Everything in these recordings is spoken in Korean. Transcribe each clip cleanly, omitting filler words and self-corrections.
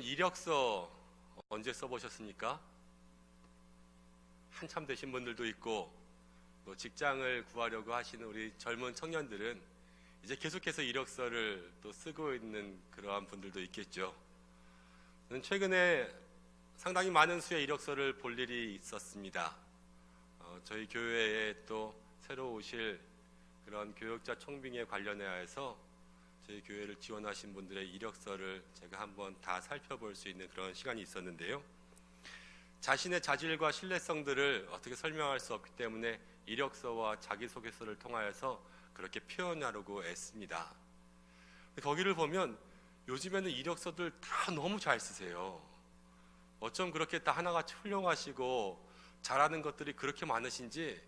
여러분 이력서 언제 써보셨습니까? 한참 되신 분들도 있고 또 직장을 구하려고 하시는 우리 젊은 청년들은 이제 계속해서 이력서를 또 쓰고 있는 그러한 분들도 있겠죠. 저는 최근에 상당히 많은 수의 이력서를 볼 일이 있었습니다. 저희 교회에 또 새로 오실 그런 교역자 청빙에 관련해서 저희 교회를 지원하신 분들의 이력서를 제가 한번 다 살펴볼 수 있는 그런 시간이 있었는데요. 자신의 자질과 신뢰성들을 어떻게 설명할 수 없기 때문에 이력서와 자기소개서를 통하여서 그렇게 표현하려고 애씁니다. 거기를 보면 요즘에는 이력서들 다 너무 잘 쓰세요. 어쩜 그렇게 다 하나같이 훌륭하시고 잘하는 것들이 그렇게 많으신지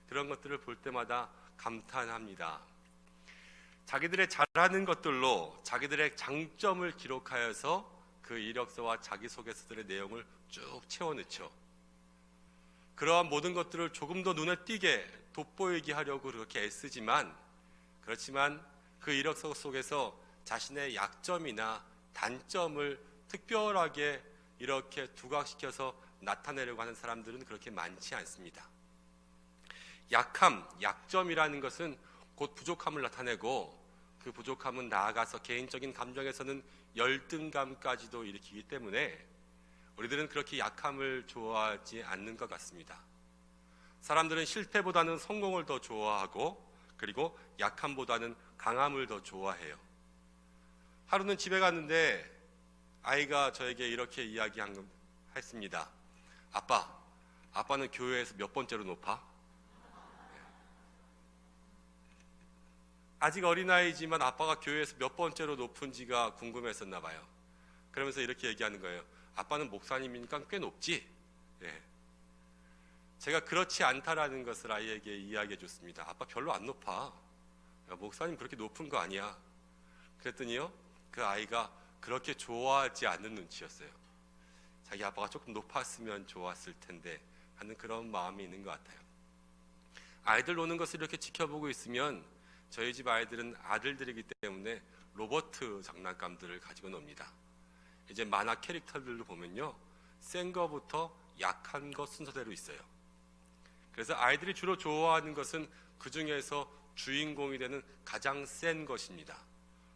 그런 것들을 볼 때마다 감탄합니다. 자기들의 잘하는 것들로 자기들의 장점을 기록하여서 그 이력서와 자기소개서들의 내용을 쭉 채워넣죠. 그러한 모든 것들을 조금 더 눈에 띄게 돋보이게 하려고 그렇게 애쓰지만, 그렇지만 그 이력서 속에서 자신의 약점이나 단점을 특별하게 이렇게 두각시켜서 나타내려고 하는 사람들은 그렇게 많지 않습니다. 약점이라는 것은 곧 부족함을 나타내고, 그 부족함은 나아가서 개인적인 감정에서는 열등감까지도 일으키기 때문에 우리들은 그렇게 약함을 좋아하지 않는 것 같습니다. 사람들은 실패보다는 성공을 더 좋아하고, 그리고 약함보다는 강함을 더 좋아해요. 하루는 집에 갔는데 아이가 저에게 이렇게 이야기했습니다. 아빠는 교회에서 몇 번째로 높아? 아직 어린아이지만 아빠가 교회에서 몇 번째로 높은지가 궁금했었나 봐요. 그러면서 이렇게 얘기하는 거예요. 아빠는 목사님이니까 꽤 높지? 예. 제가 그렇지 않다라는 것을 아이에게 이야기해 줬습니다. 아빠 별로 안 높아. 목사님 그렇게 높은 거 아니야. 그랬더니요, 그 아이가 그렇게 좋아하지 않는 눈치였어요. 자기 아빠가 조금 높았으면 좋았을 텐데 하는 그런 마음이 있는 것 같아요. 아이들 노는 것을 이렇게 지켜보고 있으면 저희 집 아이들은 아들들이기 때문에 로버트 장난감들을 가지고 놉니다. 이제 만화 캐릭터들도 보면요, 센 거부터 약한 거 순서대로 있어요. 그래서 아이들이 주로 좋아하는 것은 그 중에서 주인공이 되는 가장 센 것입니다.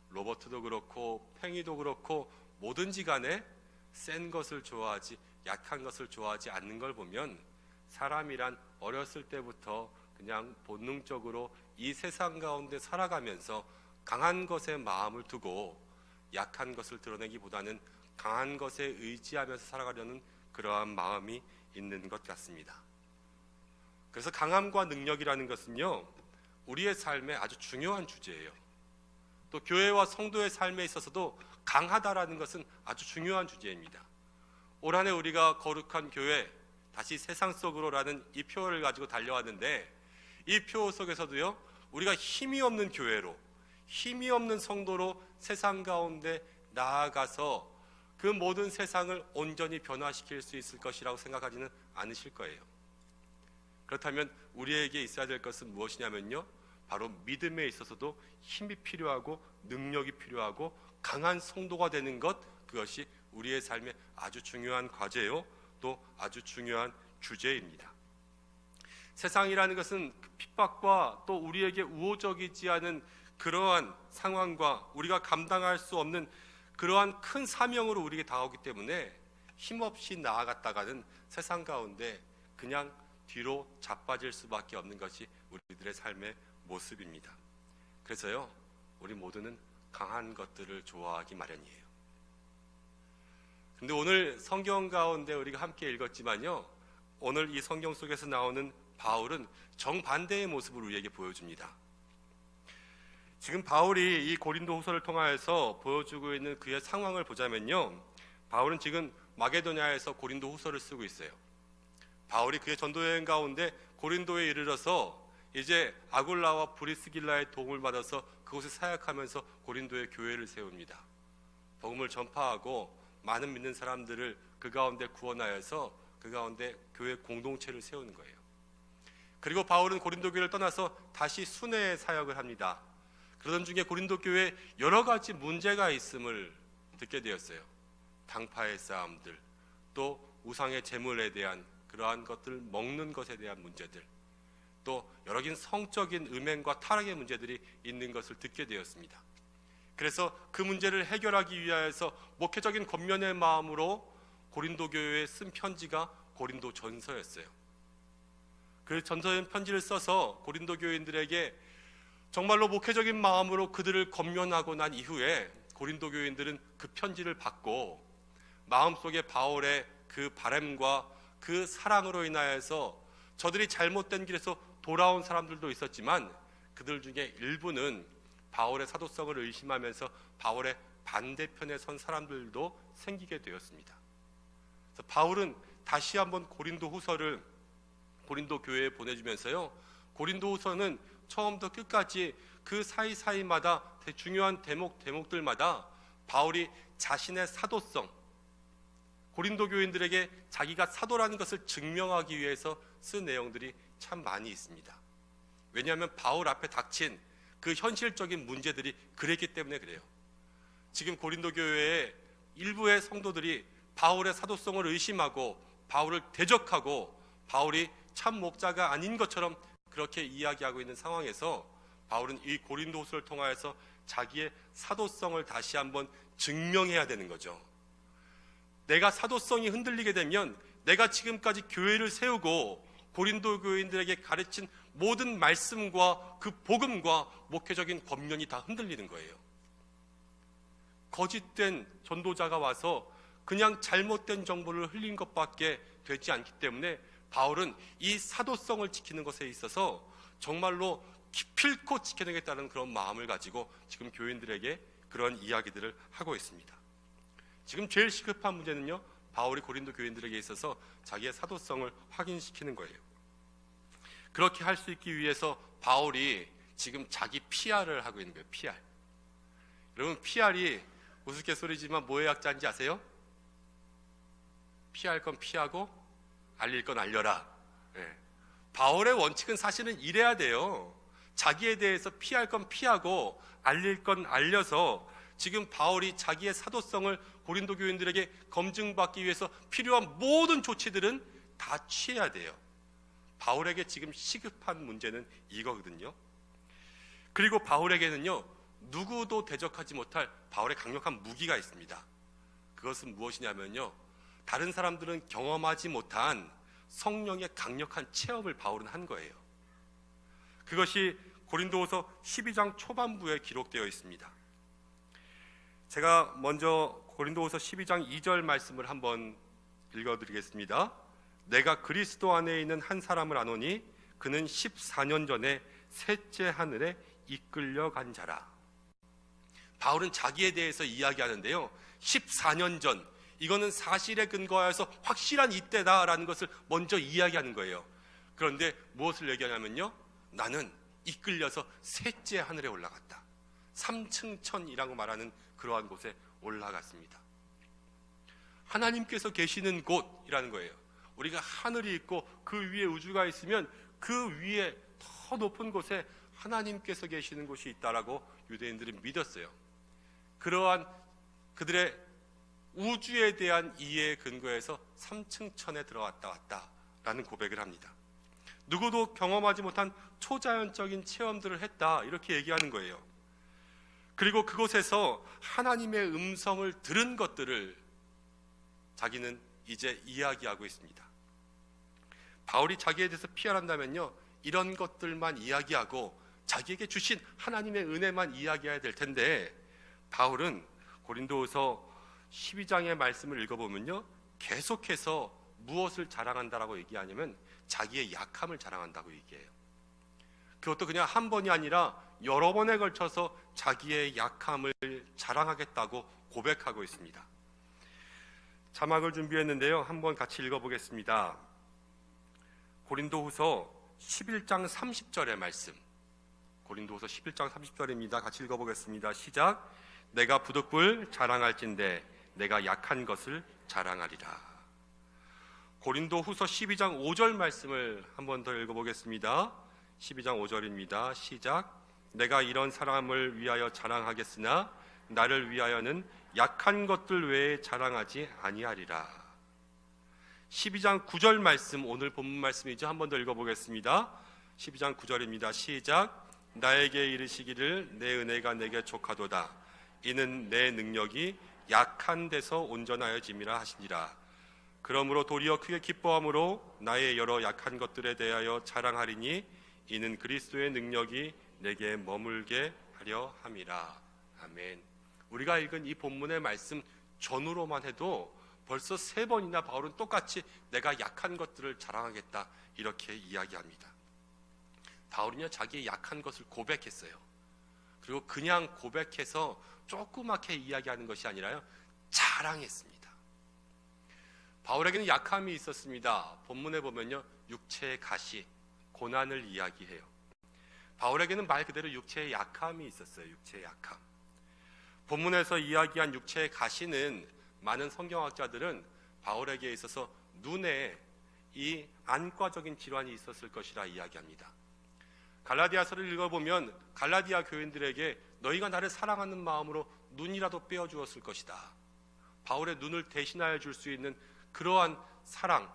로버트도 그렇고 팽이도 그렇고 뭐든지 간에 센 것을 좋아하지 약한 것을 좋아하지 않는 걸 보면 사람이란 어렸을 때부터 그냥 본능적으로 이 세상 가운데 살아가면서 강한 것에 마음을 두고 약한 것을 드러내기보다는 강한 것에 의지하면서 살아가려는 그러한 마음이 있는 것 같습니다. 그래서 강함과 능력이라는 것은요, 우리의 삶에 아주 중요한 주제예요. 또 교회와 성도의 삶에 있어서도 강하다라는 것은 아주 중요한 주제입니다. 올 한 해 우리가 거룩한 교회, 다시 세상 속으로라는 이 표를 가지고 달려왔는데, 이 표 속에서도요, 우리가 힘이 없는 교회로, 힘이 없는 성도로 세상 가운데 나아가서 그 모든 세상을 온전히 변화시킬 수 있을 것이라고 생각하지는 않으실 거예요. 그렇다면 우리에게 있어야 될 것은 무엇이냐면요, 바로 믿음에 있어서도 힘이 필요하고 능력이 필요하고 강한 성도가 되는 것, 그것이 우리의 삶에 아주 중요한 과제요, 또 아주 중요한 주제입니다. 세상이라는 것은 핍박과 또 우리에게 우호적이지 않은 그러한 상황과 우리가 감당할 수 없는 그러한 큰 사명으로 우리에게 다가오기 때문에 힘없이 나아갔다가는 세상 가운데 그냥 뒤로 자빠질 수밖에 없는 것이 우리들의 삶의 모습입니다. 그래서요, 우리 모두는 강한 것들을 좋아하기 마련이에요. 근데 오늘 성경 가운데 우리가 함께 읽었지만요, 오늘 이 성경 속에서 나오는 바울은 정반대의 모습을 우리에게 보여줍니다. 지금 바울이 이 고린도 후서를 통하여서 보여주고 있는 그의 상황을 보자면요, 바울은 지금 마게도냐에서 고린도 후서를 쓰고 있어요. 바울이 그의 전도 여행 가운데 고린도에 이르러서 이제 아굴라와 브리스길라의 도움을 받아서 그곳에 사역하면서 고린도의 교회를 세웁니다. 복음을 전파하고 많은 믿는 사람들을 그 가운데 구원하여서 그 가운데 교회 공동체를 세우는 거예요. 그리고 바울은 고린도 교회를 떠나서 다시 순회의 사역을 합니다. 그러던 중에 고린도 교회에 여러 가지 문제가 있음을 듣게 되었어요. 당파의 싸움들, 또 우상의 제물에 대한 그러한 것들 먹는 것에 대한 문제들, 또 여러 가지 성적인 음행과 타락의 문제들이 있는 것을 듣게 되었습니다. 그래서 그 문제를 해결하기 위하여서 목회적인 권면의 마음으로 고린도 교회에 쓴 편지가 고린도 전서였어요. 그 전서의 편지를 써서 고린도 교인들에게 정말로 목회적인 마음으로 그들을 권면하고 난 이후에 고린도 교인들은 그 편지를 받고 마음속에 바울의 그 바람과 그 사랑으로 인하여서 저들이 잘못된 길에서 돌아온 사람들도 있었지만 그들 중에 일부는 바울의 사도성을 의심하면서 바울의 반대편에 선 사람들도 생기게 되었습니다. 그래서 바울은 다시 한번 고린도 후서를 고린도 교회에 보내주면서요, 고린도 후서는 처음부터 끝까지 그 사이사이마다 중요한 대목들마다 바울이 자신의 사도성, 고린도 교인들에게 자기가 사도라는 것을 증명하기 위해서 쓴 내용들이 참 많이 있습니다. 왜냐하면 바울 앞에 닥친 그 현실적인 문제들이 그랬기 때문에 그래요. 지금 고린도 교회의 일부의 성도들이 바울의 사도성을 의심하고 바울을 대적하고 바울이 참 목자가 아닌 것처럼 그렇게 이야기하고 있는 상황에서 바울은 이 고린도후서를 통하여서 자기의 사도성을 다시 한번 증명해야 되는 거죠. 내가 사도성이 흔들리게 되면 내가 지금까지 교회를 세우고 고린도 교인들에게 가르친 모든 말씀과 그 복음과 목회적인 권면이 다 흔들리는 거예요. 거짓된 전도자가 와서 그냥 잘못된 정보를 흘린 것밖에 되지 않기 때문에 바울은 이 사도성을 지키는 것에 있어서 정말로 기필코 지켜내겠다는 그런 마음을 가지고 지금 교인들에게 그런 이야기들을 하고 있습니다. 지금 제일 시급한 문제는요, 바울이 고린도 교인들에게 있어서 자기의 사도성을 확인시키는 거예요. 그렇게 할 수 있기 위해서 바울이 지금 자기 PR을 하고 있는 거예요. PR. 여러분, PR이 우스갯소리지만 뭐의 약자인지 아세요? 피할 건 피하고 알릴 건 알려라. 네. 바울의 원칙은 사실은 이래야 돼요. 자기에 대해서 피할 건 피하고 알릴 건 알려서 지금 바울이 자기의 사도성을 고린도 교인들에게 검증받기 위해서 필요한 모든 조치들은 다 취해야 돼요. 바울에게 지금 시급한 문제는 이거거든요. 그리고 바울에게는요, 누구도 대적하지 못할 바울의 강력한 무기가 있습니다. 그것은 무엇이냐면요, 다른 사람들은 경험하지 못한 성령의 강력한 체험을 바울은 한 거예요. 그것이 고린도후서 12장 초반부에 기록되어 있습니다. 제가 먼저 고린도후서 12장 2절 말씀을 한번 읽어드리겠습니다. 내가 그리스도 안에 있는 한 사람을 아노니 그는 14년 전에 셋째 하늘에 이끌려간 자라. 바울은 자기에 대해서 이야기하는데요, 14년 전, 이거는 사실에 근거하여서 확실한 이때다라는 것을 먼저 이야기하는 거예요. 그런데 무엇을 얘기하냐면요, 나는 이끌려서 셋째 하늘에 올라갔다. 3층 천이라고 말하는 그러한 곳에 올라갔습니다. 하나님께서 계시는 곳이라는 거예요. 우리가 하늘이 있고 그 위에 우주가 있으면 그 위에 더 높은 곳에 하나님께서 계시는 곳이 있다라고 유대인들이 믿었어요. 그러한 그들의 우주에 대한 이해에 근거해서 3층 천에 들어왔다 왔다라는 고백을 합니다. 누구도 경험하지 못한 초자연적인 체험들을 했다, 이렇게 얘기하는 거예요. 그리고 그곳에서 하나님의 음성을 들은 것들을 자기는 이제 이야기하고 있습니다. 바울이 자기에 대해서 피할한다면요, 이런 것들만 이야기하고 자기에게 주신 하나님의 은혜만 이야기해야 될 텐데, 바울은 고린도후서 12장의 말씀을 읽어보면요, 계속해서 무엇을 자랑한다라고 얘기하냐면 자기의 약함을 자랑한다고 얘기해요. 그것도 그냥 한 번이 아니라 여러 번에 걸쳐서 자기의 약함을 자랑하겠다고 고백하고 있습니다. 자막을 준비했는데요, 한번 같이 읽어보겠습니다. 고린도후서 11장 30절의 말씀, 고린도후서 11장 30절입니다. 같이 읽어보겠습니다. 시작. 내가 부득불 자랑할진대 내가 약한 것을 자랑하리라. 고린도후서 12장 5절 말씀을 한번 더 읽어보겠습니다. 12장 5절입니다. 시작. 내가 이런 사람을 위하여 자랑하겠으나 나를 위하여는 약한 것들 외에 자랑하지 아니하리라. 12장 9절 말씀, 오늘 본문 말씀이죠. 한 번 더 읽어보겠습니다. 12장 9절입니다. 시작. 나에게 이르시기를 내 은혜가 내게 족하도다. 이는 내 능력이 약한 데서 온전하여짐이라 하시니라. 그러므로 도리어 크게 기뻐함으로 나의 여러 약한 것들에 대하여 자랑하리니 이는 그리스도의 능력이 내게 머물게 하려 함이라. 아멘. 우리가 읽은 이 본문의 말씀 전후로만 해도 벌써 3번이나 바울은 똑같이 내가 약한 것들을 자랑하겠다 이렇게 이야기합니다. 바울은요, 자기의 약한 것을 고백했어요. 그리고 그냥 고백해서 조그맣게 이야기하는 것이 아니라요, 자랑했습니다. 바울에게는 약함이 있었습니다. 본문에 보면요, 육체의 가시, 고난을 이야기해요. 바울에게는 말 그대로 육체의 약함이 있었어요. 육체의 약함. 본문에서 이야기한 육체의 가시는 많은 성경학자들은 바울에게 있어서 눈에 이 안과적인 질환이 있었을 것이라 이야기합니다. 갈라디아서를 읽어보면 갈라디아 교인들에게 너희가 나를 사랑하는 마음으로 눈이라도 빼어주었을 것이다. 바울의 눈을 대신하여 줄 수 있는 그러한 사랑,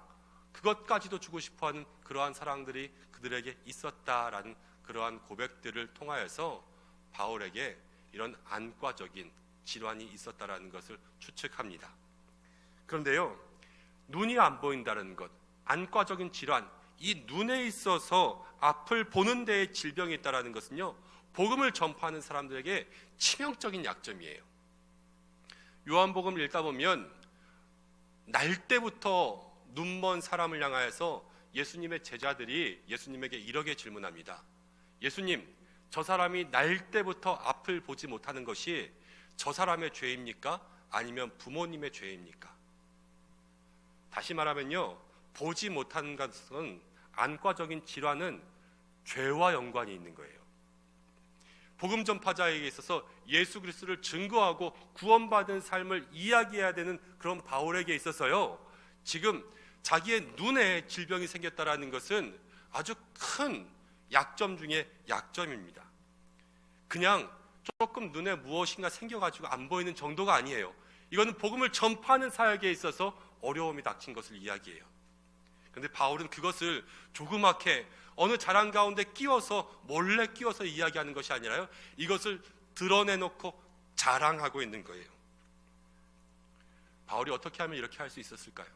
그것까지도 주고 싶어하는 그러한 사랑들이 그들에게 있었다라는 그러한 고백들을 통하여서 바울에게 이런 안과적인 질환이 있었다라는 것을 추측합니다. 그런데요, 눈이 안 보인다는 것, 안과적인 질환, 이 눈에 있어서 앞을 보는 데에 질병이 있다는 것은요, 복음을 전파하는 사람들에게 치명적인 약점이에요. 요한복음을 읽다 보면 날 때부터 눈먼 사람을 향하여서 예수님의 제자들이 예수님에게 이렇게 질문합니다. 예수님, 저 사람이 날 때부터 앞을 보지 못하는 것이 저 사람의 죄입니까? 아니면 부모님의 죄입니까? 다시 말하면요, 보지 못하는 것은 안과적인 질환은 죄와 연관이 있는 거예요. 복음 전파자에게 있어서 예수 그리스도를 증거하고 구원받은 삶을 이야기해야 되는 그런 바울에게 있어서요, 지금 자기의 눈에 질병이 생겼다라는 것은 아주 큰 약점 중에 약점입니다. 그냥 조금 눈에 무엇인가 생겨가지고 안 보이는 정도가 아니에요. 이거는 복음을 전파하는 사역에 있어서 어려움이 닥친 것을 이야기해요. 그런데 바울은 그것을 조그맣게 어느 자랑 가운데 끼워서 몰래 끼워서 이야기하는 것이 아니라요, 이것을 드러내놓고 자랑하고 있는 거예요. 바울이 어떻게 하면 이렇게 할 수 있었을까요?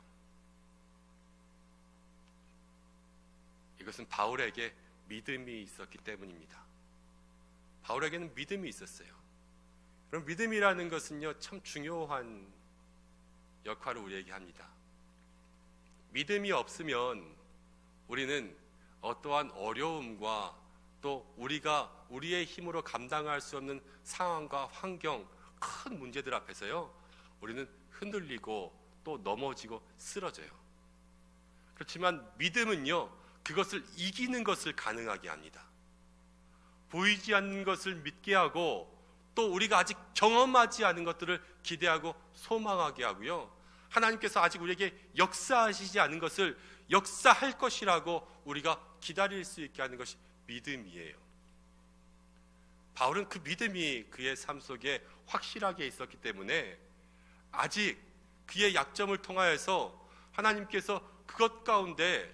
이것은 바울에게 믿음이 있었기 때문입니다. 바울에게는 믿음이 있었어요. 그럼 믿음이라는 것은요, 참 중요한 역할을 우리에게 합니다. 믿음이 없으면 우리는 어떠한 어려움과 또 우리가 우리의 힘으로 감당할 수 없는 상황과 환경, 큰 문제들 앞에서요, 우리는 흔들리고 또 넘어지고 쓰러져요. 그렇지만 믿음은요, 그것을 이기는 것을 가능하게 합니다. 보이지 않는 것을 믿게 하고 또 우리가 아직 경험하지 않은 것들을 기대하고 소망하게 하고요, 하나님께서 아직 우리에게 역사하시지 않은 것을 역사할 것이라고 우리가 기다릴 수 있게 하는 것이 믿음이에요. 바울은 그 믿음이 그의 삶 속에 확실하게 있었기 때문에 아직 그의 약점을 통하여서 하나님께서 그것 가운데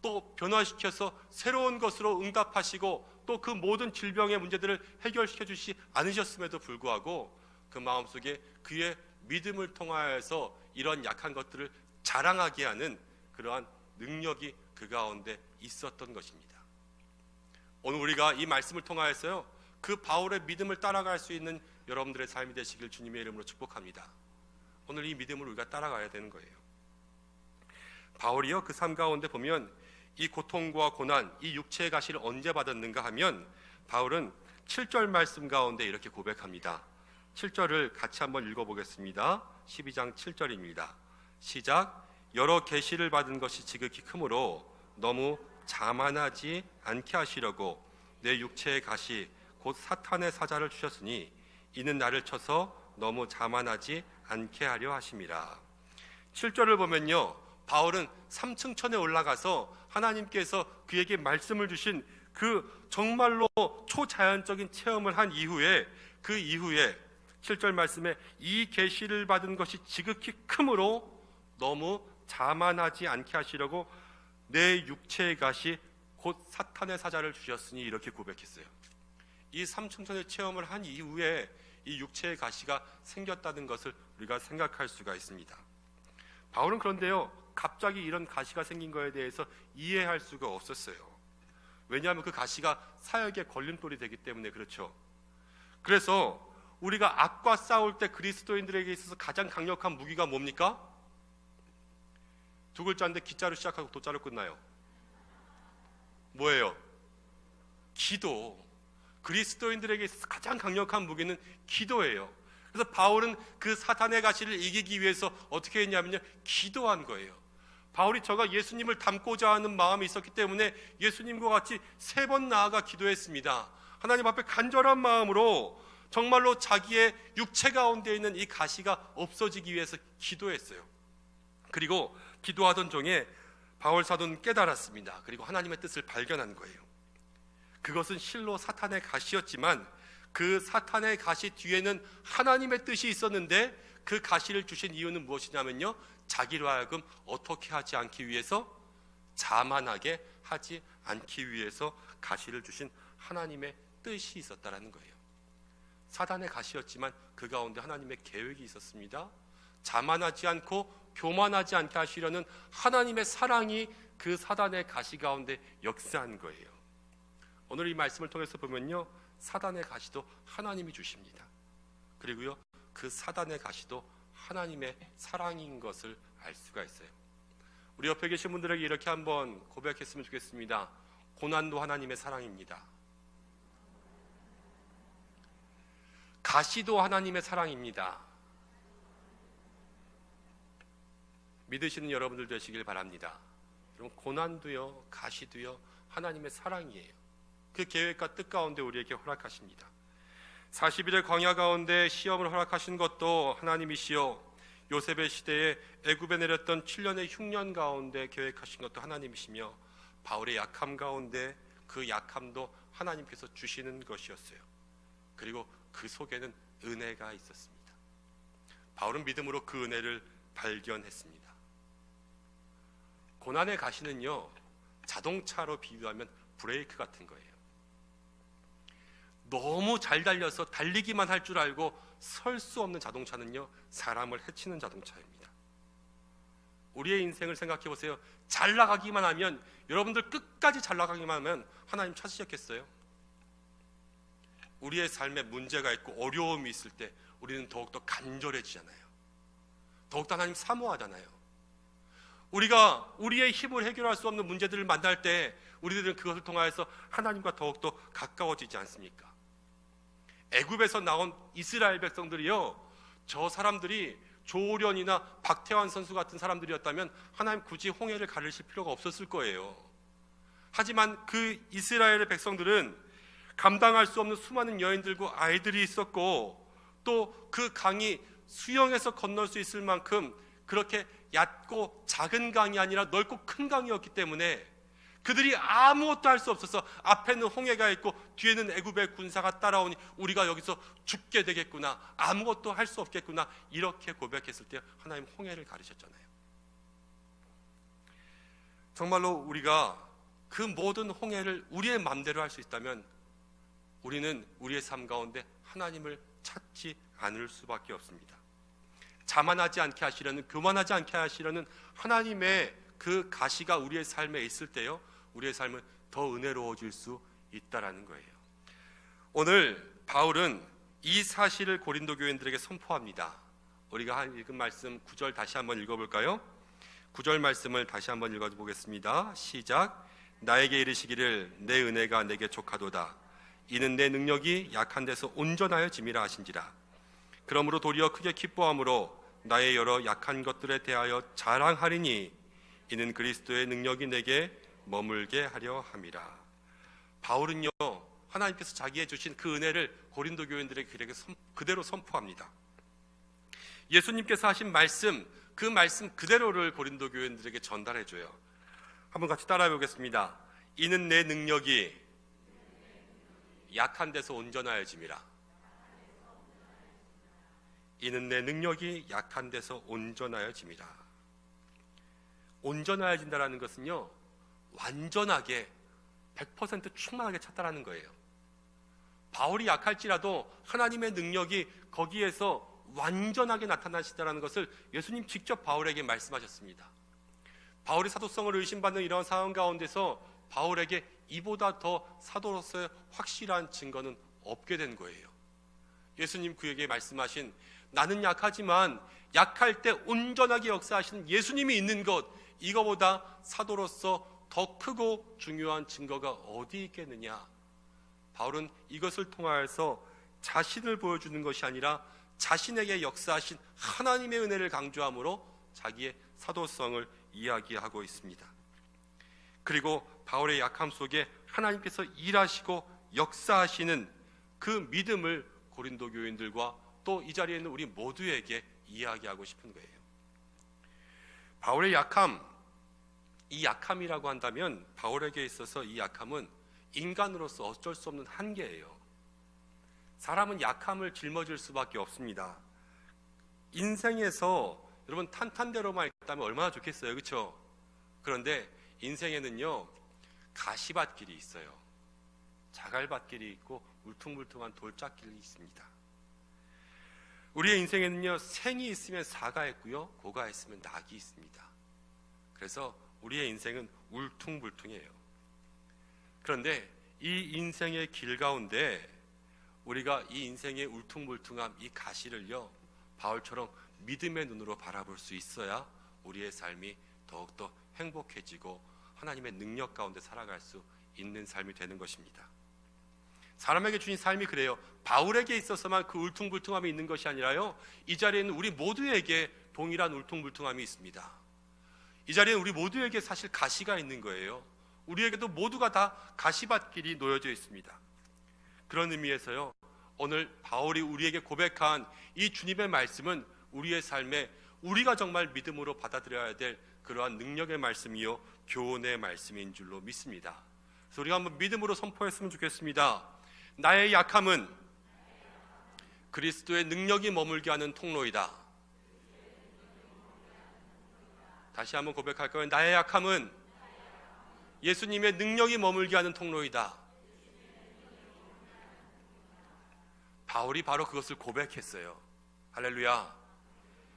또 변화시켜서 새로운 것으로 응답하시고 또 그 모든 질병의 문제들을 해결시켜 주시지 않으셨음에도 불구하고 그 마음속에 그의 믿음을 통하여서 이런 약한 것들을 자랑하게 하는 그러한 능력이 그 가운데 있었던 것입니다. 오늘 우리가 이 말씀을 통하여서요, 그 바울의 믿음을 따라갈 수 있는 여러분들의 삶이 되시길 주님의 이름으로 축복합니다. 오늘 이 믿음을 우리가 따라가야 되는 거예요. 바울이요, 그 삶 가운데 보면 이 고통과 고난, 이 육체의 가시를 언제 받았는가 하면 바울은 7절 말씀 가운데 이렇게 고백합니다. 7절을 같이 한번 읽어보겠습니다. 12장 7절입니다. 시작. 여러 계시를 받은 것이 지극히 크므로 너무 자만하지 않게 하시려고 내 육체의 가시 곧 사탄의 사자를 주셨으니 이는 나를 쳐서 너무 자만하지 않게 하려 하심이라. 7절을 보면요, 바울은 3층 천에 올라가서 하나님께서 그에게 말씀을 주신 그 정말로 초자연적인 체험을 한 이후에 그 이후에 7절 말씀에 이 계시를 받은 것이 지극히 크므로 너무 자만하지 않게 하시려고 내 육체의 가시 곧 사탄의 사자를 주셨으니 이렇게 고백했어요. 이 삼층천의 체험을 한 이후에 이 육체의 가시가 생겼다는 것을 우리가 생각할 수가 있습니다. 바울은 그런데요, 갑자기 이런 가시가 생긴 거에 대해서 이해할 수가 없었어요. 왜냐하면 그 가시가 사역의 걸림돌이 되기 때문에 그렇죠. 그래서 우리가 악과 싸울 때 그리스도인들에게 있어서 가장 강력한 무기가 뭡니까? 두 글자인데 기자로 시작하고 도자로 끝나요. 뭐예요? 기도. 그리스도인들에게 있어서 가장 강력한 무기는 기도예요. 그래서 바울은 그 사탄의 가시를 이기기 위해서 어떻게 했냐면요, 기도한 거예요. 바울이 저가 예수님을 닮고자 하는 마음이 있었기 때문에 예수님과 같이 3번 나아가 기도했습니다. 하나님 앞에 간절한 마음으로 정말로 자기의 육체 가운데 있는 이 가시가 없어지기 위해서 기도했어요. 그리고 기도하던 중에 바울 사도는 깨달았습니다. 그리고 하나님의 뜻을 발견한 거예요. 그것은 실로 사탄의 가시였지만 그 사탄의 가시 뒤에는 하나님의 뜻이 있었는데 그 가시를 주신 이유는 무엇이냐면요, 자기로 하여금 어떻게 하지 않기 위해서, 자만하게 하지 않기 위해서 가시를 주신 하나님의 뜻이 있었다라는 거예요. 사탄의 가시였지만 그 가운데 하나님의 계획이 있었습니다. 자만하지 않고 교만하지 않게 하시려는 하나님의 사랑이 그 사탄의 가시 가운데 역사한 거예요. 오늘 이 말씀을 통해서 보면요, 사탄의 가시도 하나님이 주십니다. 그리고요, 그 사탄의 가시도 하나님의 사랑인 것을 알 수가 있어요. 우리 옆에 계신 분들에게 이렇게 한번 고백했으면 좋겠습니다. 고난도 하나님의 사랑입니다. 가시도 하나님의 사랑입니다. 믿으시는 여러분들 되시길 바랍니다. 여러분, 고난도요, 가시도요, 하나님의 사랑이에요. 그 계획과 뜻 가운데 우리에게 허락하십니다. 40일의 광야 가운데 시험을 허락하신 것도 하나님이시요, 요셉의 시대에 애굽에 내렸던 7년의 흉년 가운데 계획하신 것도 하나님이시며, 바울의 약함 가운데 그 약함도 하나님께서 주시는 것이었어요. 그리고 그 속에는 은혜가 있었습니다. 바울은 믿음으로 그 은혜를 발견했습니다. 고난의 가시는요, 자동차로 비유하면 브레이크 같은 거예요. 너무 잘 달려서 달리기만 할 줄 알고 설 수 없는 자동차는요, 사람을 해치는 자동차입니다. 우리의 인생을 생각해 보세요. 잘 나가기만 하면, 여러분들 끝까지 잘 나가기만 하면 하나님 찾으셨겠어요? 우리의 삶에 문제가 있고 어려움이 있을 때 우리는 더욱더 간절해지잖아요. 더욱더 하나님 사모하잖아요. 우리가 우리의 힘을 해결할 수 없는 문제들을 만날 때 우리들은 그것을 통하여서 하나님과 더욱더 가까워지지 않습니까? 애굽에서 나온 이스라엘 백성들이요, 저 사람들이 조오련이나 박태환 선수 같은 사람들이었다면 하나님 굳이 홍해를 가르칠 필요가 없었을 거예요. 하지만 그 이스라엘의 백성들은 감당할 수 없는 수많은 여인들과 아이들이 있었고, 또 그 강이 수영해서 건널 수 있을 만큼 그렇게 얕고 작은 강이 아니라 넓고 큰 강이었기 때문에 그들이 아무것도 할 수 없어서 앞에는 홍해가 있고 뒤에는 애굽의 군사가 따라오니 우리가 여기서 죽게 되겠구나, 아무것도 할 수 없겠구나, 이렇게 고백했을 때 하나님 홍해를 가르쳤잖아요. 정말로 우리가 그 모든 홍해를 우리의 마음대로 할 수 있다면 우리는 우리의 삶 가운데 하나님을 찾지 않을 수밖에 없습니다. 자만하지 않게 하시려는, 교만하지 않게 하시려는 하나님의 그 가시가 우리의 삶에 있을 때요, 우리의 삶은 더 은혜로워질 수 있다라는 거예요. 오늘 바울은 이 사실을 고린도 교인들에게 선포합니다. 우리가 읽은 말씀 9절 다시 한번 읽어볼까요? 9절 말씀을 다시 한번 읽어보겠습니다. 시작. 나에게 이르시기를 내 은혜가 내게 족하도다. 이는 내 능력이 약한 데서 온전하여 짐이라 하신지라. 그러므로 도리어 크게 기뻐함으로 나의 여러 약한 것들에 대하여 자랑하리니 이는 그리스도의 능력이 내게 머물게 하려 함이라. 바울은요, 하나님께서 자기의 주신 그 은혜를 고린도 교인들에게 그대로 선포합니다. 예수님께서 하신 말씀, 그 말씀 그대로를 고린도 교인들에게 전달해줘요. 한번 같이 따라해 보겠습니다. 이는 내 능력이 약한 데서 온전하여짐이라. 이는 내 능력이 약한 데서 온전하여짐이라. 온전하여진다라는 것은요, 완전하게 100% 충만하게 찼다라는 거예요. 바울이 약할지라도 하나님의 능력이 거기에서 완전하게 나타나시다라는 것을 예수님 직접 바울에게 말씀하셨습니다. 바울이 사도성을 의심받는 이런 상황 가운데서 바울에게 이보다 더 사도로서의 확실한 증거는 없게 된 거예요. 예수님 그에게 말씀하신 나는 약하지만 약할 때 온전하게 역사하시는 예수님이 있는 것, 이거보다 사도로서 더 크고 중요한 증거가 어디 있겠느냐. 바울은 이것을 통하여서 자신을 보여주는 것이 아니라 자신에게 역사하신 하나님의 은혜를 강조함으로 자기의 사도성을 이야기하고 있습니다. 그리고 바울의 약함 속에 하나님께서 일하시고 역사하시는 그 믿음을 고린도 교인들과 또 이 자리에 있는 우리 모두에게 이야기하고 싶은 거예요. 바울의 약함, 이 약함이라고 한다면 바울에게 있어서 이 약함은 인간으로서 어쩔 수 없는 한계예요. 사람은 약함을 짊어질 수밖에 없습니다. 인생에서 여러분 탄탄대로만 있다면 얼마나 좋겠어요, 그렇죠? 그런데 인생에는요, 가시밭길이 있어요. 자갈밭길이 있고 울퉁불퉁한 돌짝길이 있습니다. 우리의 인생에는요, 생이 있으면 사가 있고요, 고가 있으면 낙이 있습니다. 그래서 우리의 인생은 울퉁불퉁해요. 그런데 이 인생의 길 가운데 우리가 이 인생의 울퉁불퉁함, 이 가시를요, 바울처럼 믿음의 눈으로 바라볼 수 있어야 우리의 삶이 더욱더 행복해지고 하나님의 능력 가운데 살아갈 수 있는 삶이 되는 것입니다. 사람에게 주신 삶이 그래요. 바울에게 있어서만 그 울퉁불퉁함이 있는 것이 아니라요, 이 자리에 있는 우리 모두에게 동일한 울퉁불퉁함이 있습니다. 이 자리에 우리 모두에게 사실 가시가 있는 거예요. 우리에게도 모두가 다 가시밭길이 놓여져 있습니다. 그런 의미에서요, 오늘 바울이 우리에게 고백한 이 주님의 말씀은 우리의 삶에 우리가 정말 믿음으로 받아들여야 될 그러한 능력의 말씀이요, 교훈의 말씀인 줄로 믿습니다. 그래서 우리가 한번 믿음으로 선포했으면 좋겠습니다. 나의 약함은 그리스도의 능력이 머물게 하는 통로이다. 다시 한번 고백할까요? 나의 약함은 예수님의 능력이 머물게 하는 통로이다. 바울이 바로 그것을 고백했어요. 할렐루야.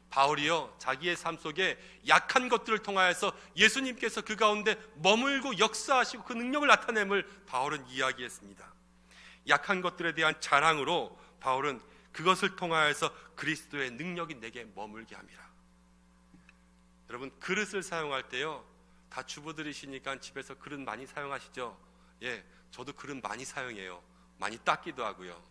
바울이요, 자기의 삶 속에 약한 것들을 통하여서 예수님께서 그 가운데 머물고 역사하시고 그 능력을 나타냄을 바울은 이야기했습니다. 약한 것들에 대한 자랑으로 바울은 그것을 통하여서 그리스도의 능력이 내게 머물게 함이라. 여러분, 그릇을 사용할 때요, 다 주부들이시니까 집에서 그릇 많이 사용하시죠? 예, 저도 그릇 많이 사용해요. 많이 닦기도 하고요.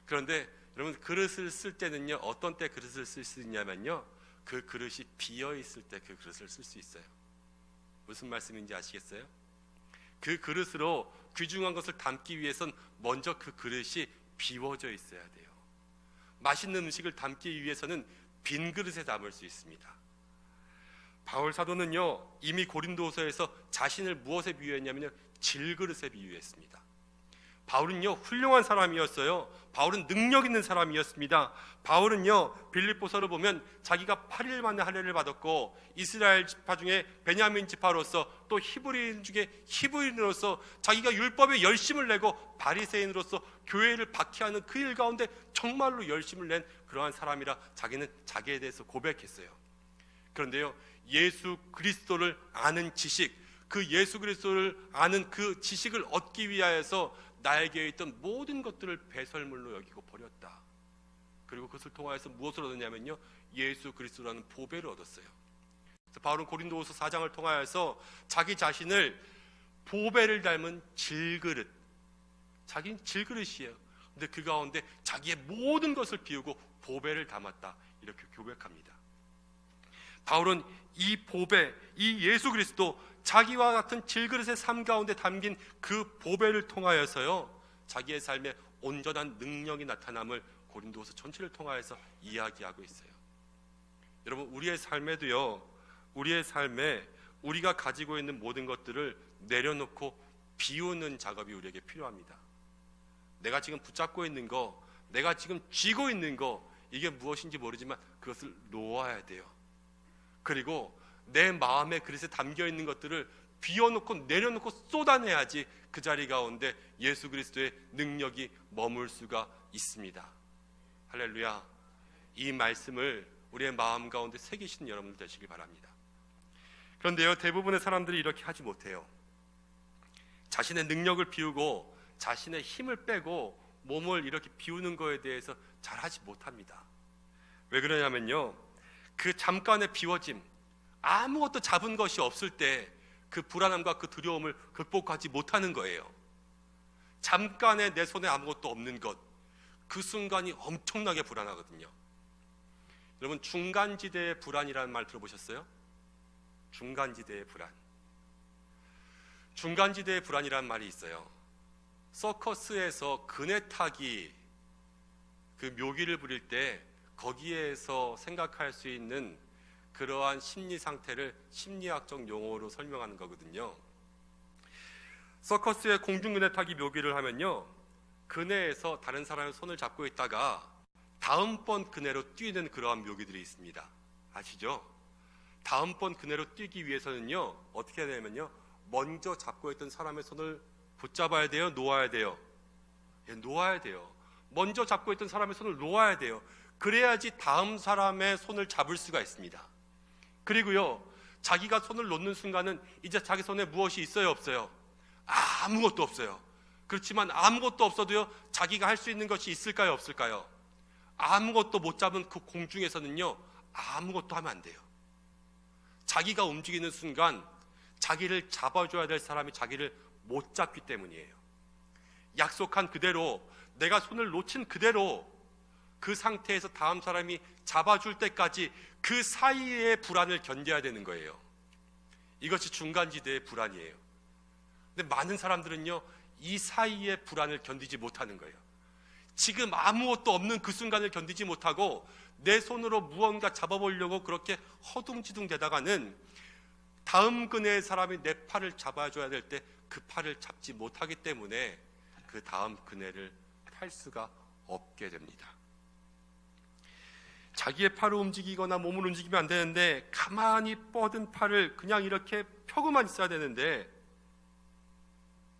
그런데 여러분, 그릇을 쓸 때는요, 어떤 때 그릇을 쓸 수 있냐면요, 그 그릇이 비어 있을 때 그 그릇을 쓸 수 있어요. 무슨 말씀인지 아시겠어요? 그 그릇으로 귀중한 것을 담기 위해선 먼저 그 그릇이 비워져 있어야 돼요. 맛있는 음식을 담기 위해서는 빈 그릇에 담을 수 있습니다. 바울 사도는요, 이미 고린도서에서 자신을 무엇에 비유했냐면요, 질그릇에 비유했습니다. 바울은요, 훌륭한 사람이었어요. 바울은 능력 있는 사람이었습니다. 바울은요, 빌립보서를 보면 자기가 8일 만에 할례를 받았고 이스라엘 지파 중에 베냐민 지파로서 또 히브리인 중에 히브리인으로서 자기가 율법에 열심을 내고 바리새인으로서 교회를 박해하는 그 일 가운데 정말로 열심을 낸 그러한 사람이라 자기는 자기에 대해서 고백했어요. 그런데요, 예수 그리스도를 아는 지식, 그 예수 그리스도를 아는 그 지식을 얻기 위하여서 나에게 있던 모든 것들을 배설물로 여기고 버렸다. 그리고 그것을 통하여서 무엇을 얻었냐면요, 예수 그리스도라는 보배를 얻었어요. 그래서 바울은 고린도후서 4장을 통하여서 자기 자신을 보배를 닮은 질그릇, 자기는 질그릇이에요. 근데 그 가운데 자기의 모든 것을 비우고 보배를 담았다, 이렇게 고백합니다. 바울은 이 보배, 이 예수 그리스도, 자기와 같은 질그릇의 삶 가운데 담긴 그 보배를 통하여서요, 자기의 삶에 온전한 능력이 나타남을 고린도후서 전체를 통하여서 이야기하고 있어요. 여러분, 우리의 삶에도요, 우리의 삶에 우리가 가지고 있는 모든 것들을 내려놓고 비우는 작업이 우리에게 필요합니다. 내가 지금 붙잡고 있는 거, 내가 지금 쥐고 있는 거, 이게 무엇인지 모르지만 그것을 놓아야 돼요. 그리고 내 마음의 그릇에 담겨 있는 것들을 비워놓고 내려놓고 쏟아내야지 그 자리 가운데 예수 그리스도의 능력이 머물 수가 있습니다. 할렐루야. 이 말씀을 우리의 마음 가운데 새기시는 여러분들 되시길 바랍니다. 그런데요, 대부분의 사람들이 이렇게 하지 못해요. 자신의 능력을 비우고 자신의 힘을 빼고 몸을 이렇게 비우는 거에 대해서 잘 하지 못합니다. 왜 그러냐면요, 그 잠깐의 비워짐, 아무것도 잡은 것이 없을 때 그 불안함과 그 두려움을 극복하지 못하는 거예요. 잠깐의 내 손에 아무것도 없는 것, 그 순간이 엄청나게 불안하거든요. 여러분, 중간지대의 불안이라는 말 들어보셨어요? 중간지대의 불안. 중간지대의 불안이라는 말이 있어요. 서커스에서 그네 타기, 그 묘기를 부릴 때 거기에서 생각할 수 있는 그러한 심리 상태를 심리학적 용어로 설명하는 거거든요. 서커스의 공중그네 타기 묘기를 하면요, 그네에서 다른 사람의 손을 잡고 있다가 다음번 그네로 뛰는 그러한 묘기들이 있습니다. 아시죠? 다음번 그네로 뛰기 위해서는요, 어떻게 해야 되냐면요, 먼저 잡고 있던 사람의 손을 붙잡아야 돼요? 놓아야 돼요? 예, 놓아야 돼요. 먼저 잡고 있던 사람의 손을 놓아야 돼요. 그래야지 다음 사람의 손을 잡을 수가 있습니다. 그리고요, 자기가 손을 놓는 순간은 이제 자기 손에 무엇이 있어요, 없어요? 아무것도 없어요. 그렇지만 아무것도 없어도요, 자기가 할 수 있는 것이 있을까요, 없을까요? 아무것도 못 잡은 그 공중에서는요, 아무것도 하면 안 돼요. 자기가 움직이는 순간 자기를 잡아줘야 될 사람이 자기를 못 잡기 때문이에요. 약속한 그대로, 내가 손을 놓친 그대로 그 상태에서 다음 사람이 잡아줄 때까지 그 사이의 불안을 견뎌야 되는 거예요. 이것이 중간지대의 불안이에요. 근데 많은 사람들은요, 이 사이의 불안을 견디지 못하는 거예요. 지금 아무것도 없는 그 순간을 견디지 못하고 내 손으로 무언가 잡아보려고 그렇게 허둥지둥 대다가는 다음 그네의 사람이 내 팔을 잡아줘야 될 때 그 팔을 잡지 못하기 때문에 그 다음 그네를 탈 수가 없게 됩니다. 자기의 팔을 움직이거나 몸을 움직이면 안 되는데 가만히 뻗은 팔을 그냥 이렇게 펴고만 있어야 되는데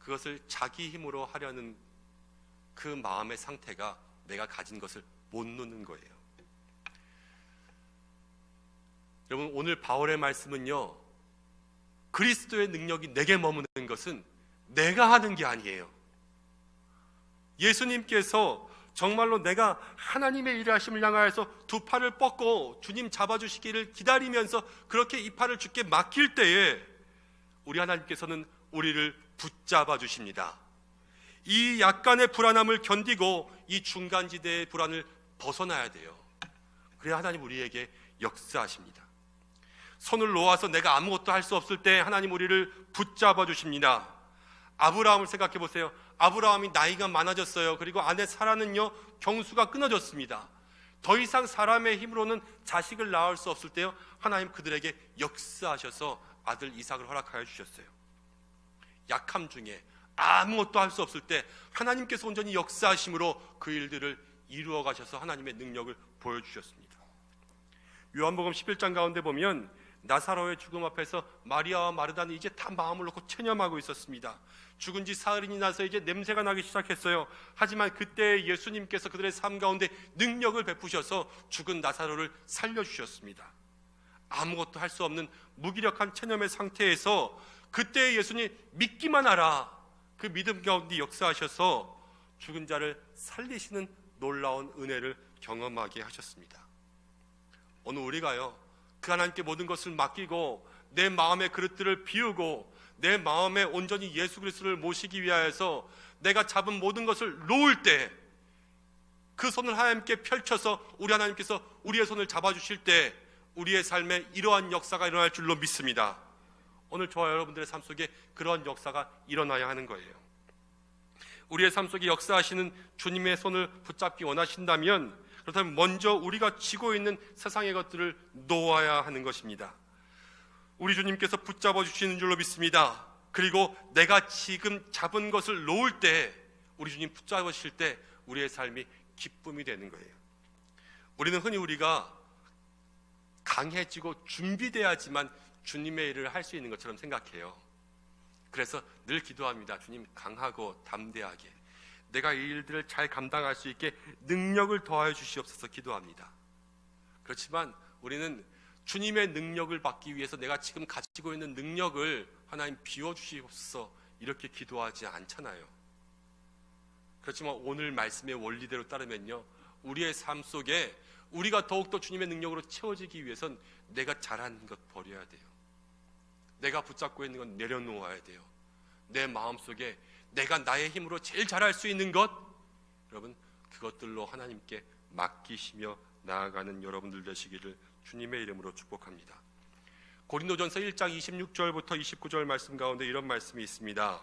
그것을 자기 힘으로 하려는 그 마음의 상태가 내가 가진 것을 못 놓는 거예요. 여러분, 오늘 바울의 말씀은요, 그리스도의 능력이 내게 머무는 것은 내가 하는 게 아니에요. 예수님께서 정말로 내가 하나님의 일하심을 향하여서 두 팔을 뻗고 주님 잡아주시기를 기다리면서 그렇게 이 팔을 주께 맡길 때에 우리 하나님께서는 우리를 붙잡아 주십니다. 이 약간의 불안함을 견디고 이 중간지대의 불안을 벗어나야 돼요. 그래야 하나님 우리에게 역사하십니다. 손을 놓아서 내가 아무것도 할 수 없을 때 하나님 우리를 붙잡아 주십니다. 아브라함을 생각해 보세요. 아브라함이 나이가 많아졌어요. 그리고 아내 사라는요, 경수가 끊어졌습니다. 더 이상 사람의 힘으로는 자식을 낳을 수 없을 때요, 하나님 그들에게 역사하셔서 아들 이삭을 허락하여 주셨어요. 약함 중에 아무것도 할 수 없을 때 하나님께서 온전히 역사하심으로 그 일들을 이루어 가셔서 하나님의 능력을 보여주셨습니다. 요한복음 11장 가운데 보면 나사로의 죽음 앞에서 마리아와 마르다는 이제 다 마음을 놓고 체념하고 있었습니다. 죽은 지 사흘이 나서 이제 냄새가 나기 시작했어요. 하지만 그때 예수님께서 그들의 삶 가운데 능력을 베푸셔서 죽은 나사로를 살려주셨습니다. 아무것도 할 수 없는 무기력한 체념의 상태에서 그때 예수님 믿기만 하라, 그 믿음 가운데 역사하셔서 죽은 자를 살리시는 놀라운 은혜를 경험하게 하셨습니다. 오늘 우리가요, 그 하나님께 모든 것을 맡기고 내 마음의 그릇들을 비우고 내 마음에 온전히 예수 그리스도를 모시기 위하여서 내가 잡은 모든 것을 놓을 때 그 손을 하나님께 펼쳐서 우리 하나님께서 우리의 손을 잡아주실 때 우리의 삶에 이러한 역사가 일어날 줄로 믿습니다. 오늘 저와 여러분들의 삶 속에 그러한 역사가 일어나야 하는 거예요. 우리의 삶 속에 역사하시는 주님의 손을 붙잡기 원하신다면, 그렇다면 먼저 우리가 쥐고 있는 세상의 것들을 놓아야 하는 것입니다. 우리 주님께서 붙잡아 주시는 줄로 믿습니다. 그리고 내가 지금 잡은 것을 놓을 때, 우리 주님 붙잡으실 때 우리의 삶이 기쁨이 되는 거예요. 우리는 흔히 우리가 강해지고 준비돼야지만 주님의 일을 할 수 있는 것처럼 생각해요. 그래서 늘 기도합니다. 주님, 강하고 담대하게 내가 이 일들을 잘 감당할 수 있게 능력을 더하여 주시옵소서 기도합니다. 그렇지만 우리는 주님의 능력을 받기 위해서 내가 지금 가지고 있는 능력을 하나님 비워주시옵소서 이렇게 기도하지 않잖아요. 그렇지만 오늘 말씀의 원리대로 따르면요, 우리의 삶 속에 우리가 더욱더 주님의 능력으로 채워지기 위해선 내가 잘하는 것 버려야 돼요. 내가 붙잡고 있는 건 내려놓아야 돼요. 내 마음속에 내가 나의 힘으로 제일 잘할 수 있는 것, 여러분 그것들로 하나님께 맡기시며 나아가는 여러분들 되시기를 주님의 이름으로 축복합니다. 고린도전서 1장 26절부터 29절 말씀 가운데 이런 말씀이 있습니다.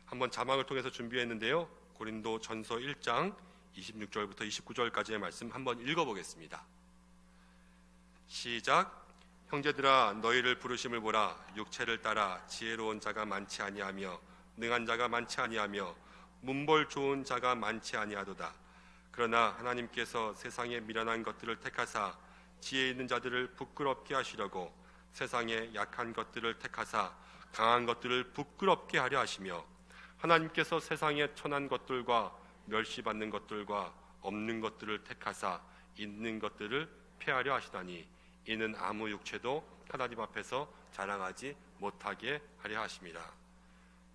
한번 자막을 통해서 준비했는데요, 고린도전서 1장 26절부터 29절까지의 말씀 한번 읽어보겠습니다. 시작. 형제들아, 너희를 부르심을 보라. 육체를 따라 지혜로운 자가 많지 아니하며 능한 자가 많지 아니하며 문벌 좋은 자가 많지 아니하도다. 그러나 하나님께서 세상의 미련한 것들을 택하사 지혜 있는 자들을 부끄럽게 하시려고 세상의 약한 것들을 택하사 강한 것들을 부끄럽게 하려 하시며 하나님께서 세상의 천한 것들과 멸시받는 것들과 없는 것들을 택하사 있는 것들을 폐하려 하시다니 이는 아무 육체도 하나님 앞에서 자랑하지 못하게 하려 하심이라.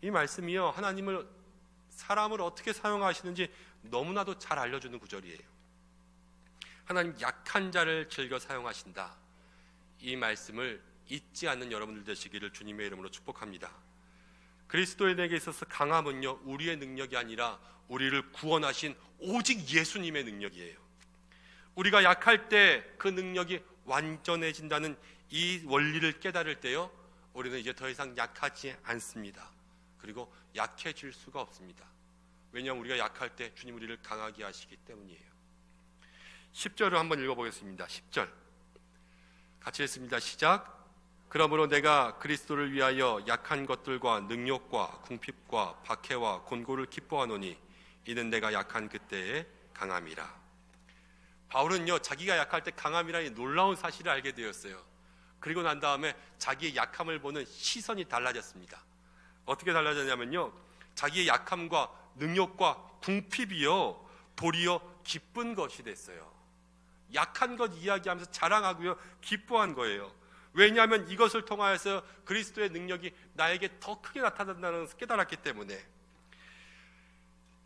이 말씀이요, 하나님을 사람을 어떻게 사용하시는지 너무나도 잘 알려주는 구절이에요. 하나님 약한 자를 즐겨 사용하신다. 이 말씀을 잊지 않는 여러분들 되시기를 주님의 이름으로 축복합니다. 그리스도인에게 있어서 강함은요, 우리의 능력이 아니라 우리를 구원하신 오직 예수님의 능력이에요. 우리가 약할 때 그 능력이 완전해진다는 이 원리를 깨달을 때요, 우리는 이제 더 이상 약하지 않습니다. 그리고 약해질 수가 없습니다. 왜냐하면 우리가 약할 때 주님 우리를 강하게 하시기 때문이에요. 10절을 한번 읽어보겠습니다. 10절 같이 읽습니다. 시작. 그러므로 내가 그리스도를 위하여 약한 것들과 능욕과 궁핍과 박해와 곤고를 기뻐하노니 이는 내가 약한 그때의 강함이라. 바울은요, 자기가 약할 때 강함이라는 놀라운 사실을 알게 되었어요. 그리고 난 다음에 자기의 약함을 보는 시선이 달라졌습니다. 어떻게 달라졌냐면요, 자기의 약함과 능욕과 궁핍이요 도리어 기쁜 것이 됐어요. 약한 것 이야기하면서 자랑하고요 기뻐한 거예요. 왜냐하면 이것을 통하여서 그리스도의 능력이 나에게 더 크게 나타난다는 것을 깨달았기 때문에.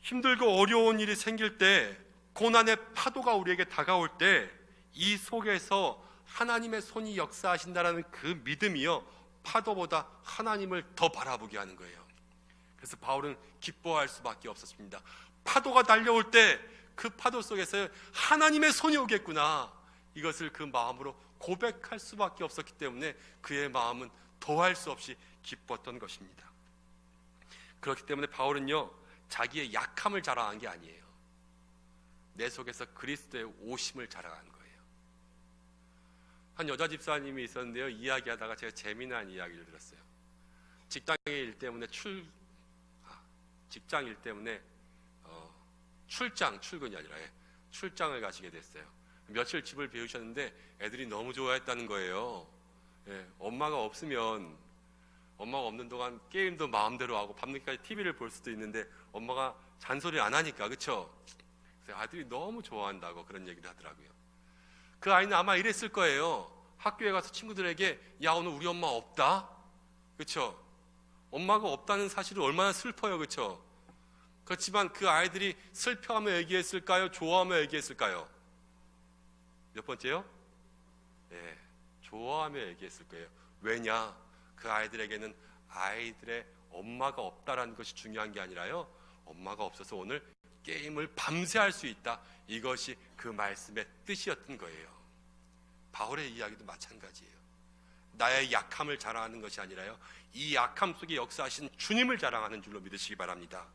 힘들고 어려운 일이 생길 때, 고난의 파도가 우리에게 다가올 때 이 속에서 하나님의 손이 역사하신다는 그 믿음이요, 파도보다 하나님을 더 바라보게 하는 거예요. 그래서 바울은 기뻐할 수밖에 없었습니다. 파도가 달려올 때 그 파도 속에서 하나님의 손이 오겠구나, 이것을 그 마음으로 고백할 수밖에 없었기 때문에 그의 마음은 더할 수 없이 기뻤던 것입니다. 그렇기 때문에 바울은요, 자기의 약함을 자랑한 게 아니에요. 내 속에서 그리스도의 오심을 자랑한 거예요. 한 여자 집사님이 있었는데요, 이야기하다가 제가 재미난 이야기를 들었어요. 직장 일 때문에 출근이 아니라 출장을 가시게 됐어요. 며칠 집을 비우셨는데 애들이 너무 좋아했다는 거예요. 엄마가 없는 동안 게임도 마음대로 하고 밤늦게까지 TV를 볼 수도 있는데 엄마가 잔소리 안 하니까, 그렇죠? 그래서 아들이 너무 좋아한다고 그런 얘기를 하더라고요. 그 아이는 아마 이랬을 거예요. 학교에 가서 친구들에게 야, 오늘 우리 엄마 없다, 그렇죠? 엄마가 없다는 사실은 얼마나 슬퍼요, 그렇죠? 그렇지만 그 아이들이 슬퍼하며 얘기했을까요? 좋아하며 얘기했을까요? 몇 번째요? 네, 좋아하며 얘기했을 거예요. 왜냐? 그 아이들에게는 아이들의 엄마가 없다라는 것이 중요한 게 아니라요, 엄마가 없어서 오늘 게임을 밤새 할 수 있다, 이것이 그 말씀의 뜻이었던 거예요. 바울의 이야기도 마찬가지예요. 나의 약함을 자랑하는 것이 아니라요, 이 약함 속에 역사하신 주님을 자랑하는 줄로 믿으시기 바랍니다.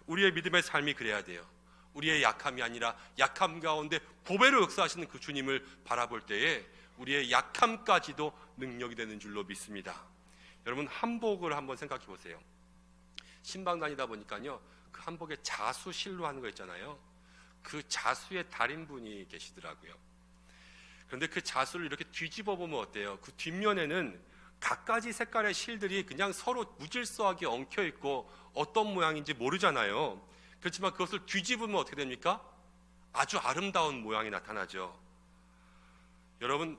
우리의 믿음의 삶이 그래야 돼요. 우리의 약함이 아니라 약함 가운데 보배로 역사하시는 그 주님을 바라볼 때에 우리의 약함까지도 능력이 되는 줄로 믿습니다. 여러분, 한복을 한번 생각해 보세요. 신방 다니다 보니까요, 그 한복에 자수실로 하는 거 있잖아요. 그 자수의 달인분이 계시더라고요. 그런데 그 자수를 이렇게 뒤집어 보면 어때요? 그 뒷면에는 갖가지 색깔의 실들이 그냥 서로 무질서하게 엉켜 있고 어떤 모양인지 모르잖아요. 그렇지만 그것을 뒤집으면 어떻게 됩니까? 아주 아름다운 모양이 나타나죠. 여러분,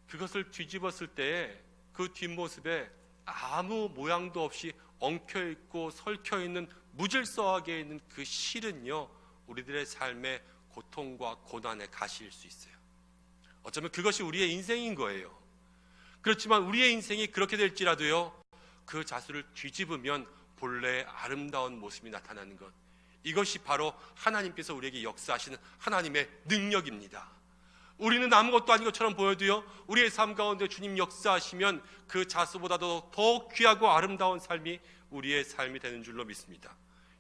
그것을 뒤집었을 때 그 뒷모습에 아무 모양도 없이 엉켜 있고 설켜 있는 무질서하게 있는 그 실은요, 우리들의 삶의 고통과 고난의 가시일 수 있어요. 어쩌면 그것이 우리의 인생인 거예요. 그렇지만 우리의 인생이 그렇게 될지라도요, 그 자수를 뒤집으면 본래의 아름다운 모습이 나타나는 것, 이것이 바로 하나님께서 우리에게 역사하시는 하나님의 능력입니다. 우리는 아무것도 아닌 것처럼 보여도요, 우리의 삶 가운데 주님 역사하시면 그 자수보다도 더 귀하고 아름다운 삶이 우리의 삶이 되는 줄로 믿습니다.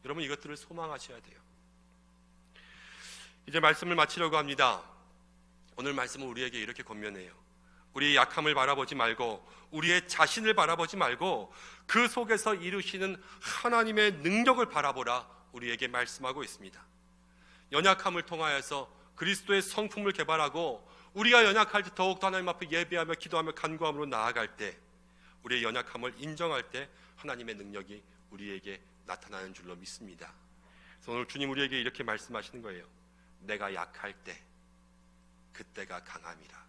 여러분, 이것들을 소망하셔야 돼요. 이제 말씀을 마치려고 합니다. 오늘 말씀은 우리에게 이렇게 권면해요. 우리의 약함을 바라보지 말고, 우리의 자신을 바라보지 말고 그 속에서 이루시는 하나님의 능력을 바라보라, 우리에게 말씀하고 있습니다. 연약함을 통하여서 그리스도의 성품을 개발하고, 우리가 연약할 때 더욱더 하나님 앞에 예배하며 기도하며 간구함으로 나아갈 때, 우리의 연약함을 인정할 때 하나님의 능력이 우리에게 나타나는 줄로 믿습니다. 그래서 오늘 주님 우리에게 이렇게 말씀하시는 거예요. 내가 약할 때 그때가 강함이라.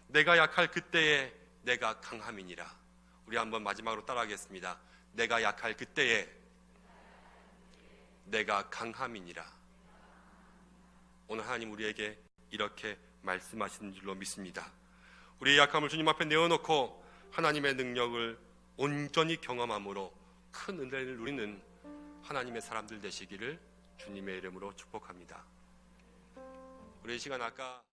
내가 약할 그때에 내가 강함이니라. 우리 한번 마지막으로 따라하겠습니다. 내가 약할 그때에 내가 강함이니라. 오늘 하나님 우리에게 이렇게 말씀하시는 줄로 믿습니다. 우리의 약함을 주님 앞에 내어놓고 하나님의 능력을 온전히 경험함으로 큰 은혜를 누리는 하나님의 사람들 되시기를 주님의 이름으로 축복합니다. 우리 이 시간 아까